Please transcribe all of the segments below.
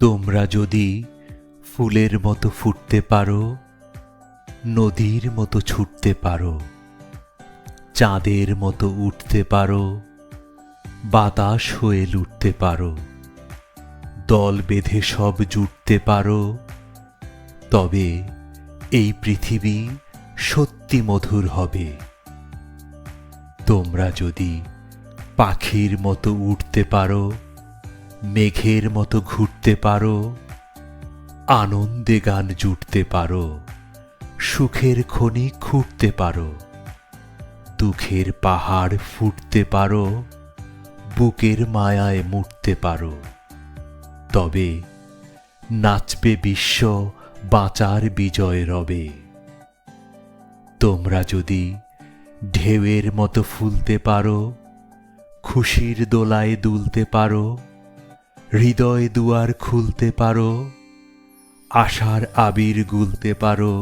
তোমরা যদি ফুলের মতো ফুটতে পারো, নদীর মতো ছুটতে পারো, চাঁদের মতো উঠতে পারো, বাতাস হয়ে লুটতে পারো, দল বেঁধে সব জুটতে পারো, তবে এই পৃথিবী সত্যি মধুর হবে। তোমরা যদি পাখির মতো উঠতে পারো, মেঘের মতো ঘুরতে পারো, আনন্দে গান জুটতে পারো, সুখের খনি খুঁড়তে পারো, দুঃখের পাহাড় ফুটতে পারো, বুকের মায়ায় মুটতে পারো, তবে নাচবে বিশ্ব বাঁচার বিজয় রবে। তোমরা যদি ঢেউয়ের মতো ফুলতে পারো, খুশির দোলায় দুলতে পারো, হৃদয় দুয়ার খুলতে পারো, আশার আবির গুলতে পারো,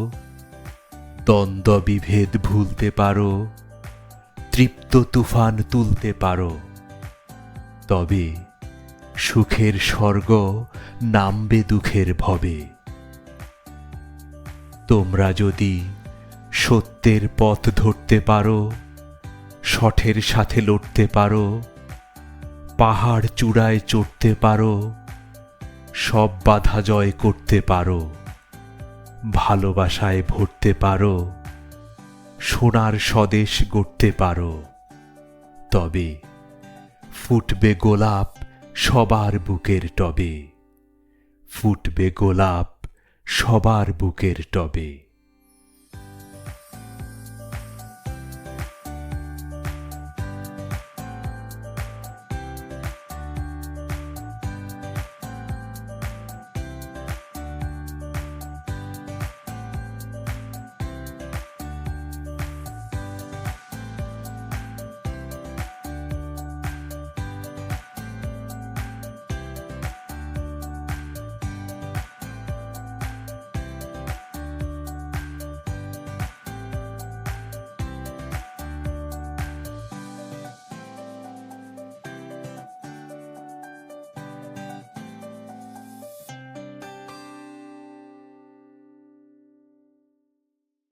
দ্বন্দ্ব বিভেদ ভুলতে পারো, তৃপ্ত তুফান তুলতে পারো, তবে সুখের স্বর্গ নামবে দুঃখের ভবে। তোমরা যদি সত্যের পথ ধরতে পারো, শঠের সাথে লড়তে পারো, পাহাড় চূড়ায় চড়তে পারো, সব বাধা জয় করতে পারো, ভালোবাসায় ভরতে পারো, সোনার স্বদেশ গড়তে পারো, তবে ফুটবে গোলাপ সবার বুকের টবে, ফুটবে গোলাপ সবার বুকের টবে।